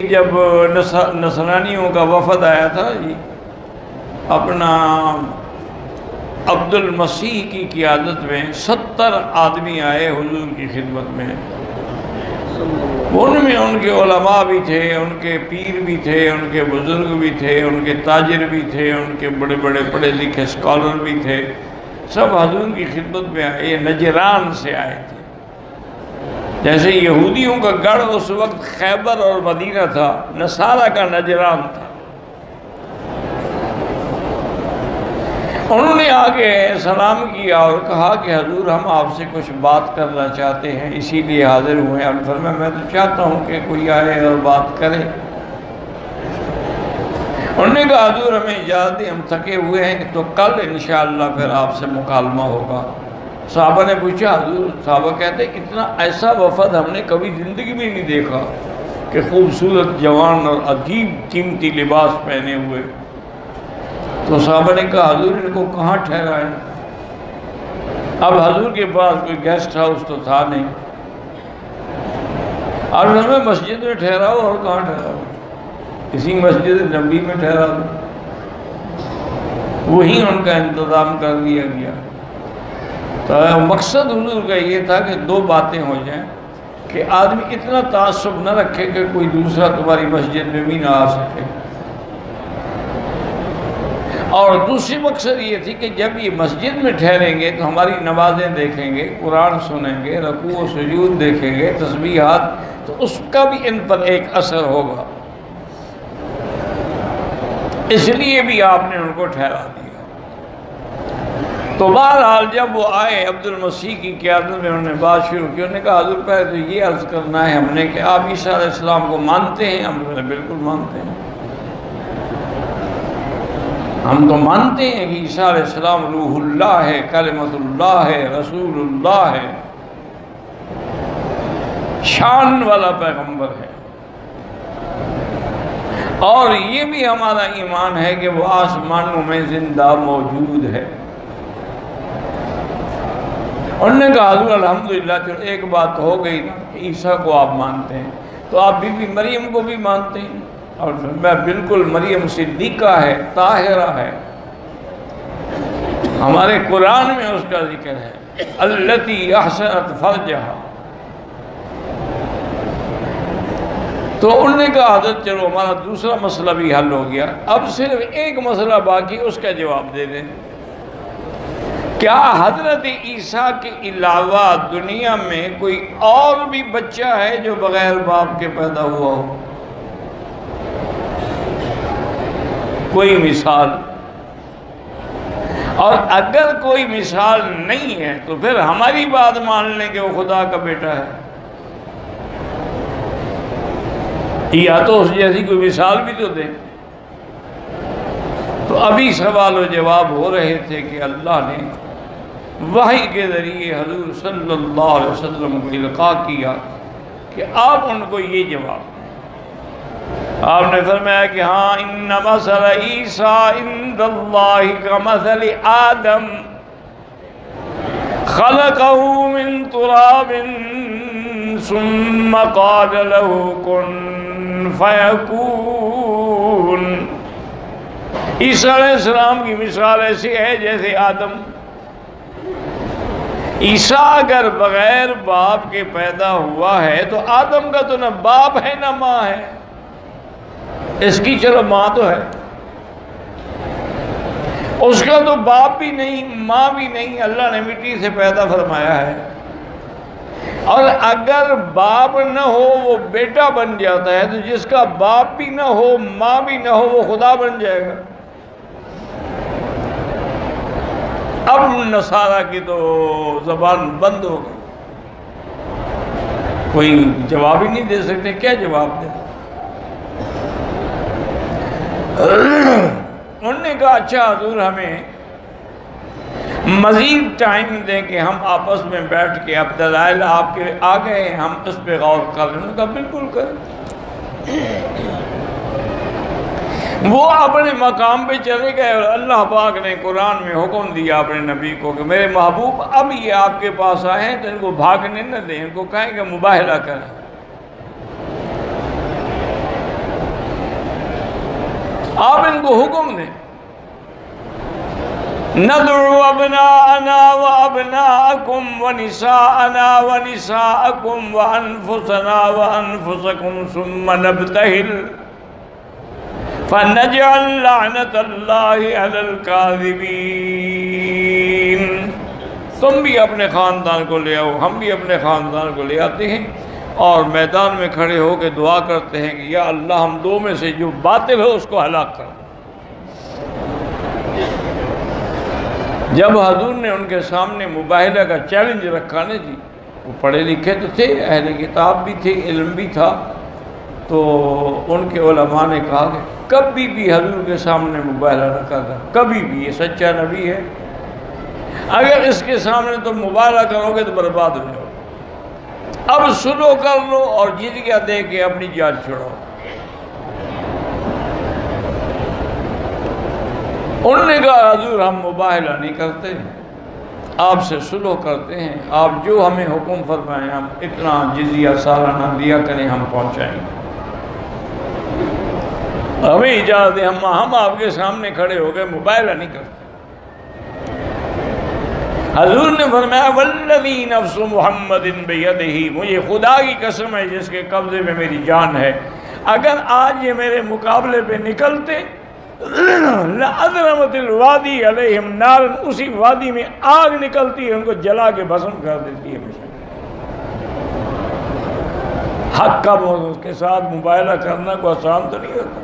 جب نصرانیوں کا وفد آیا تھا جی، اپنا عبد المسیح کی قیادت میں 70 آدمی آئے حضور کی خدمت میں. ان میں ان کے علماء بھی تھے، ان کے پیر بھی تھے، ان کے بزرگ بھی تھے، ان کے تاجر بھی تھے، ان کے بڑے بڑے پڑھے لکھے اسکالر بھی تھے. سب حضور کی خدمت میں آئے. یہ نجران سے آئے تھے. جیسے یہودیوں کا گڑھ اس وقت خیبر اور مدینہ تھا، نصارہ کا نجران تھا. انہوں نے آگے سلام کیا اور کہا کہ حضور ہم آپ سے کچھ بات کرنا چاہتے ہیں، اسی لیے حاضر ہوئے ہیں. اور فرمایا میں تو چاہتا ہوں کہ کوئی آئے اور بات کرے. انہوں نے کہا حضور ہمیں اجازت دیں، ہم تھکے ہوئے ہیں، تو کل انشاءاللہ پھر آپ سے مکالمہ ہوگا. صحابہ نے پوچھا حضور، صحابہ کہتے ہیں اتنا ایسا وفد ہم نے کبھی زندگی میں نہیں دیکھا کہ خوبصورت جوان اور عجیب قیمتی لباس پہنے ہوئے. تو صحابہ نے کہا حضور ان کو کہاں ٹھہرائیں؟ اب حضور کے پاس کوئی گیسٹ ہاؤس تو تھا نہیں. اور ہمیں مسجد میں ٹھہراؤ. اور کہاں ٹھہراؤ؟ کسی مسجد نبی میں ٹھہرا دو. وہیں ان کا انتظام کر دیا گیا. تو مقصد حضور کا یہ تھا کہ دو باتیں ہو جائیں، کہ آدمی اتنا تعصب نہ رکھے کہ کوئی دوسرا تمہاری مسجد میں بھی نہ آ سکے. اور دوسری مقصد یہ تھی کہ جب یہ مسجد میں ٹھہریں گے تو ہماری نمازیں دیکھیں گے، قرآن سنیں گے، رکوع و سجود دیکھیں گے، تسبیحات، تو اس کا بھی ان پر ایک اثر ہوگا. اس لیے بھی آپ نے ان کو ٹھہرا دیا. تو بہرحال جب وہ آئے عبد المسیح کی قیادت میں، انہوں نے بات شروع کی. انہوں نے کہا حضور پہلے تو یہ عرض کرنا ہے ہم نے کہ آپ عیسیٰ علیہ السلام کو مانتے ہیں؟ ہم نے بالکل مانتے ہیں. ہم تو مانتے ہیں کہ عیسیٰ علیہ السلام روح اللہ ہے، کلمۃ اللہ ہے، رسول اللہ ہے، شان والا پیغمبر ہے. اور یہ بھی ہمارا ایمان ہے کہ وہ آسمانوں میں زندہ موجود ہے. انہوں نے کہا حضور الحمدللہ چلو ایک بات ہو گئی کہ عیسیٰ کو آپ مانتے ہیں، تو آپ بی بی مریم کو بھی مانتے ہیں؟ اور میں بالکل، مریم صدیقہ ہے، طاہرہ ہے، ہمارے قرآن میں اس کا ذکر ہے، التی احسنت فرجہا. تو انہوں نے کہا حضرت چلو ہمارا دوسرا مسئلہ بھی حل ہو گیا، اب صرف ایک مسئلہ باقی، اس کا جواب دے دیں. کیا حضرت عیسیٰ کے علاوہ دنیا میں کوئی اور بھی بچہ ہے جو بغیر باپ کے پیدا ہوا ہو؟ کوئی مثال؟ اور اگر کوئی مثال نہیں ہے تو پھر ہماری بات مان لیں کہ وہ خدا کا بیٹا ہے. یا تو اس جیسی کوئی مثال بھی تو دیں. تو ابھی سوال و جواب ہو رہے تھے کہ اللہ نے وحی کے ذریعے حضور صلی اللہ علیہ وسلم کو القاء کیا کہ آپ ان کو یہ جواب دیں. آپ نے فرمایا کہ ہاں ان مثل عیسیٰ عند اللہ کمثل آدم خلقہ من تراب ثم قال له کن فیکون. عیسیٰ علیہ السلام کی مثال ایسی ہے جیسے آدم. عیسیٰ اگر بغیر باپ کے پیدا ہوا ہے تو آدم کا تو نہ باپ ہے نہ ماں ہے. اس کی چلو ماں تو ہے، اس کا تو باپ بھی نہیں ماں بھی نہیں، اللہ نے مٹی سے پیدا فرمایا ہے. اور اگر باپ نہ ہو وہ بیٹا بن جاتا ہے، تو جس کا باپ بھی نہ ہو ماں بھی نہ ہو وہ خدا بن جائے گا. اب نصارہ کی تو زبان بند ہو گئی، کوئی جواب ہی نہیں دے سکتے. کیا جواب دے؟ انہوں نے کہا اچھا حضور ہمیں مزید ٹائم دیں کہ ہم آپس میں بیٹھ کے، اب دلائل آپ کے آ گئے ہیں، ہم اس پہ غور کر لیں. انہوں نے کہا بالکل کریں. وہ اپنے مقام پہ چلے گئے اور اللہ پاک نے قرآن میں حکم دیا اپنے نبی کو کہ میرے محبوب اب یہ آپ کے پاس آئے ہیں تو ان کو بھاگنے نہ دیں، ان کو کہیں کہ مباہلہ کریں. آپ ان کو حکم دیں، ندعو ابناءنا وابناءکم ونساءنا ونساءکم وانفسنا وانفسکم ثم نبتہل فنجعل لعنت اللہ علی الکاذبین۔ تم بھی اپنے خاندان کو لے آؤ، ہم بھی اپنے خاندان کو لے آتے ہیں اور میدان میں کھڑے ہو کے دعا کرتے ہیں کہ یا اللہ ہم دو میں سے جو باطل ہو اس کو ہلاک کر۔ جب حضور نے ان کے سامنے مباہلہ کا چیلنج رکھا نا جی، وہ پڑھے لکھے تو تھے، اہل کتاب بھی تھے، علم بھی تھا، تو ان کے علماء نے کہا کہ کبھی بھی حضور کے سامنے مباہلہ نہ کرنا، کبھی بھی، یہ سچا نبی ہے، اگر اس کے سامنے تم مباہلہ کرو گے تو برباد ہو جاؤ، اب سلو کر لو اور جزیہ دے کے اپنی جان چھڑاؤ۔ انہوں نے کہا حضور ہم مباہلہ نہیں کرتے، آپ سے سلو کرتے ہیں، آپ جو ہمیں حکم فرمائیں ہم اتنا جزیہ سالانہ دیا کریں ہم پہنچائیں گے، ہمیں اجازت دیں، ہم آپ کے سامنے کھڑے ہو گئے مباہلہ نہیں کرتے۔ حضور نے فرمایا والذی نفس محمد بیدہ، مجھے خدا کی قسم ہے جس کے قبضے میں میری جان ہے، اگر آج یہ میرے مقابلے پہ نکلتے لَأَذْرَمَتِ الْوَادِي عَلَيْهِمْ نَارٌ، اسی وادی میں آگ نکلتی ہے، ان کو جلا کے بھسم کر دیتی ہے۔ حق کا اس کے ساتھ مباہلہ کرنا کو آسان تو نہیں ہوتا،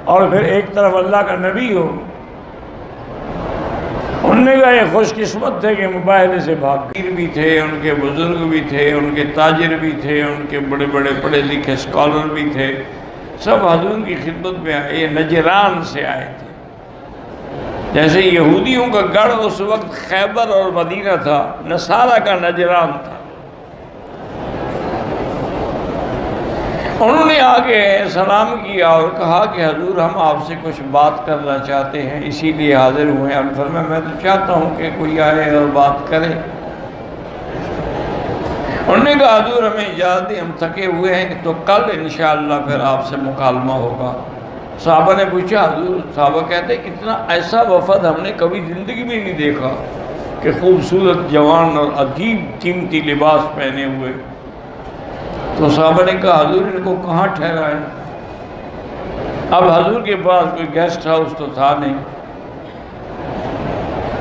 اور پھر ایک طرف اللہ کا نبی ہو۔ انہوں نے کہا یہ خوش قسمت تھے کہ مباہلے سے بھاگ گئے۔ پیر بھی تھے، ان کے بزرگ بھی تھے، ان کے تاجر بھی تھے، ان کے بڑے بڑے پڑھے لکھے اسکالر بھی تھے، سب حضور کی خدمت میں آئے، یہ نجران سے آئے تھے۔ جیسے یہودیوں کا گڑھ اس وقت خیبر اور مدینہ تھا، نصارہ کا نجران تھا۔ انہوں نے آگے سلام کیا اور کہا کہ حضور ہم آپ سے کچھ بات کرنا چاہتے ہیں، اسی لیے حاضر ہوئے ہیں۔ اور فرمایا میں تو چاہتا ہوں کہ کوئی آئے اور بات کرے۔ انہوں نے کہا حضور ہمیں اجازت دیں، ہم تھکے ہوئے ہیں، تو کل انشاءاللہ پھر آپ سے مکالمہ ہوگا۔ صحابہ نے پوچھا حضور، صحابہ کہتے ہیں اتنا ایسا وفد ہم نے کبھی زندگی میں نہیں دیکھا کہ خوبصورت جوان اور عجیب قیمتی لباس پہنے ہوئے۔ تو صحابہ نے کہا حضور ان کو کہاں ٹھہرائیں؟ اب حضور کے پاس کوئی گیسٹ ہاؤس تو تھا نہیں،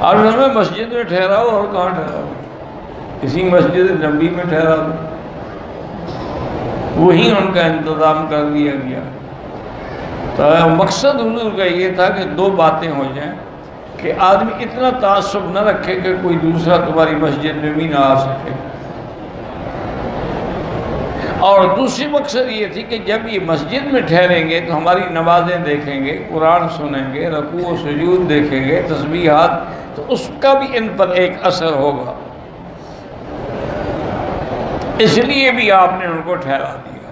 اور ہمیں مسجد میں ٹھہراؤ، اور کہاں ٹھہراؤ؟ کسی مسجد نبی میں ٹھہرا دو۔ وہیں ان کا انتظام کر دیا گیا۔ تو مقصد حضور کا یہ تھا کہ دو باتیں ہو جائیں، کہ آدمی اتنا تعصب نہ رکھے کہ کوئی دوسرا تمہاری مسجد میں بھی نہ آ سکے، اور دوسری مقصد یہ تھی کہ جب یہ مسجد میں ٹھہریں گے تو ہماری نمازیں دیکھیں گے، قرآن سنیں گے، رکوع و سجود دیکھیں گے، تسبیحات، تو اس کا بھی ان پر ایک اثر ہوگا، اس لیے بھی آپ نے ان کو ٹھہرا دیا۔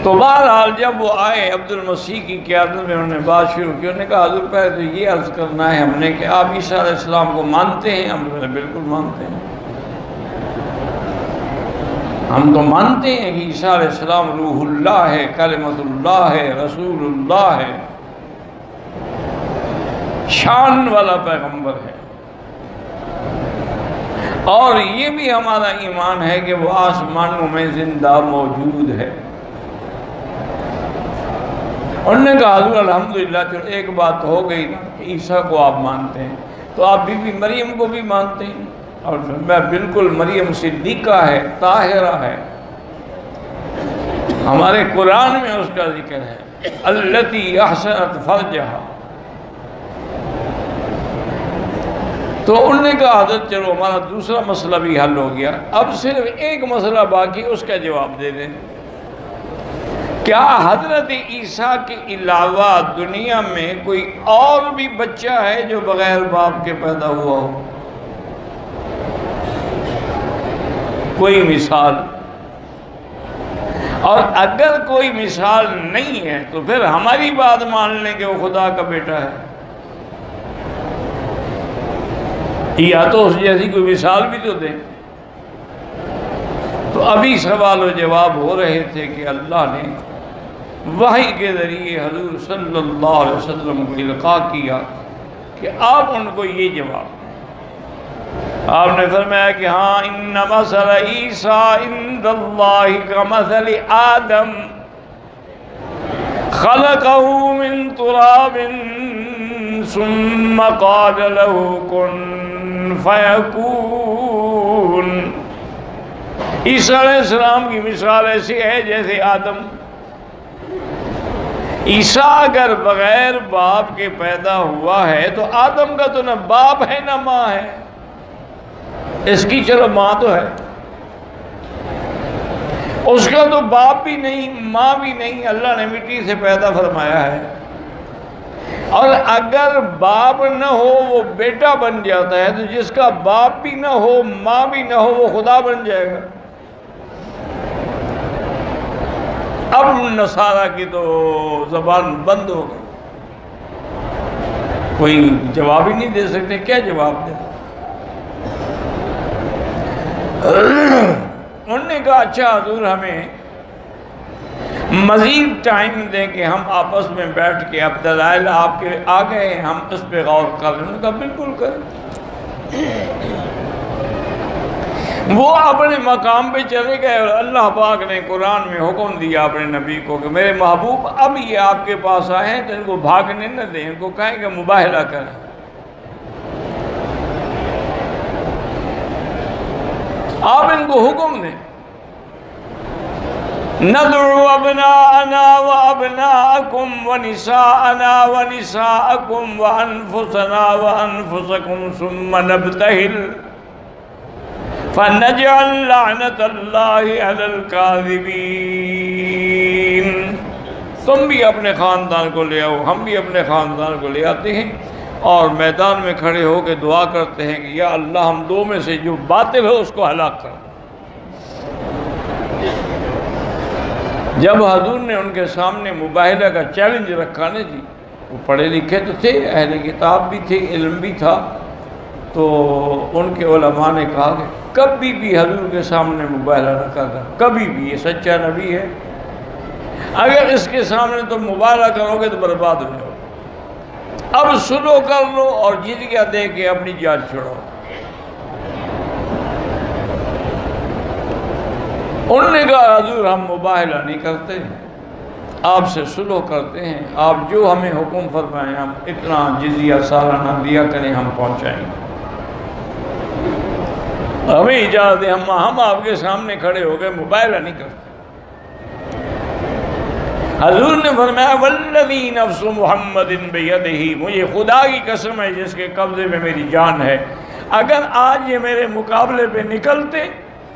تو بہرحال جب وہ آئے عبد المسیح کی قیادت میں، انہوں نے بات شروع کی۔ انہوں نے کہا حضور پہلے تو یہ عرض کرنا ہے ہم نے کہ آپ عیسیٰ علیہ السلام کو مانتے ہیں؟ ہم نے بالکل مانتے ہیں، ہم تو مانتے ہیں کہ عیسیٰ علیہ السلام روح اللہ ہے، کلمۃ اللہ ہے، رسول اللہ ہے، شان والا پیغمبر ہے، اور یہ بھی ہمارا ایمان ہے کہ وہ آسمانوں میں زندہ موجود ہے۔ انہوں نے کہا حضور الحمدللہ، چلو ایک بات ہو گئی نا کہ عیسیٰ کو آپ مانتے ہیں، تو آپ بی بی مریم کو بھی مانتے ہیں؟ اور میں بالکل، مریم صدیقہ ہے، طاہرہ ہے، ہمارے قرآن میں اس کا ذکر ہے، التی احسنت فرجہا۔ تو انہوں نے کہا حضرت چلو ہمارا دوسرا مسئلہ بھی حل ہو گیا، اب صرف ایک مسئلہ باقی، اس کا جواب دے دیں۔ کیا حضرت عیسیٰ کے علاوہ دنیا میں کوئی اور بھی بچہ ہے جو بغیر باپ کے پیدا ہوا ہو؟ کوئی مثال؟ اور اگر کوئی مثال نہیں ہے تو پھر ہماری بات مان لیں کہ وہ خدا کا بیٹا ہے، یا تو اس جیسی کوئی مثال بھی تو دیں۔ تو ابھی سوال و جواب ہو رہے تھے کہ اللہ نے وحی کے ذریعے حضور صلی اللہ علیہ وسلم کو القاء کیا کہ آپ ان کو یہ جواب دیں۔ آپ نے فرمایا کہ ہاں ان مثل عیسیٰ عند اللہ کمثل آدم خلقہ من تراب ثم قال له کن فیکون۔ عیسیٰ علیہ السلام کی مثال ایسی ہے جیسے آدم۔ عیسیٰ اگر بغیر باپ کے پیدا ہوا ہے تو آدم کا تو نہ باپ ہے نہ ماں ہے، اس کی چلو ماں تو ہے، اس کا تو باپ بھی نہیں ماں بھی نہیں، اللہ نے مٹی سے پیدا فرمایا ہے۔ اور اگر باپ نہ ہو وہ بیٹا بن جاتا ہے، تو جس کا باپ بھی نہ ہو ماں بھی نہ ہو وہ خدا بن جائے گا۔ اب نصارہ کی تو زبان بند ہو گئی، کوئی جواب ہی نہیں دے سکتے، کیا جواب دیں؟ انہوں نے کہا اچھا حضور ہمیں مزید ٹائم دیں کہ ہم آپس میں بیٹھ کے اب دلائل آپ کے آ گئے ہم اس پہ غور کر لیں۔ انہوں نے کہا بالکل کریں۔ وہ اپنے مقام پہ چلے گئے اور اللہ پاک نے قرآن میں حکم دیا اپنے نبی کو کہ میرے محبوب اب یہ آپ کے پاس آئے ہیں تو ان کو بھاگنے نہ دیں، ان کو کہیں کہ مباہلہ کریں۔ آپ ان کو حکم دیں ندعو ابناءنا وابناءکم ونساءنا ونساءکم وانفسنا وانفسکم ثم نبتہل فنجعل لعنت اللہ علی الکاذبین۔ تم بھی اپنے خاندان کو لے آؤ، ہم بھی اپنے خاندان کو لے آتے ہیں اور میدان میں کھڑے ہو کے دعا کرتے ہیں کہ یا اللہ ہم دو میں سے جو باطل ہو اس کو ہلاک کر۔ جب حضور نے ان کے سامنے مباہلہ کا چیلنج رکھا نا جی، وہ پڑھے لکھے تو تھے، اہل کتاب بھی تھے، علم بھی تھا، تو ان کے علماء نے کہا کہ کبھی بھی حضور کے سامنے مباہلہ نہ کرنا، کبھی بھی، یہ سچا نبی ہے، اگر اس کے سامنے تم مباہلہ کرو گے تو برباد ہو جاؤ، اب سلو کر لو اور جزیہ دے کے اپنی جان چھوڑو۔ انہوں نے کہا حضور ہم مباہلہ نہیں کرتے، آپ سے سلو کرتے ہیں، آپ جو ہمیں حکم فرمائیں ہم اتنا جزیہ سالانہ دیا کریں ہم پہنچائیں گے، ہمیں اجازت دیں، ہم آپ کے سامنے کھڑے ہو گئے مباہلہ نہیں کرتے۔ حضور نے فرمایا والذی نفس محمد بیدہ، مجھے خدا کی قسم ہے جس کے قبضے میں میری جان ہے، اگر آج یہ میرے مقابلے پہ نکلتے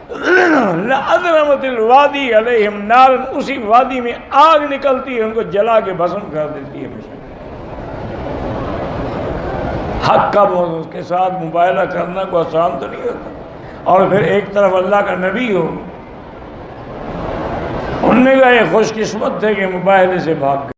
لَأَذْرَمَتِ الْوَادِي عَلَيْهِمْ نَارٌ، اسی وادی میں آگ نکلتی ہے ان کو جلا کے بھسم کر دیتی ہے۔ حق کا اس کے ساتھ مباہلہ کرنا کو آسان تو نہیں ہوتا، اور پھر ایک طرف اللہ کا نبی ہو۔ انہوں نے کہا یہ خوش قسمت تھے کہ مباہلے سے بھاگ گئے۔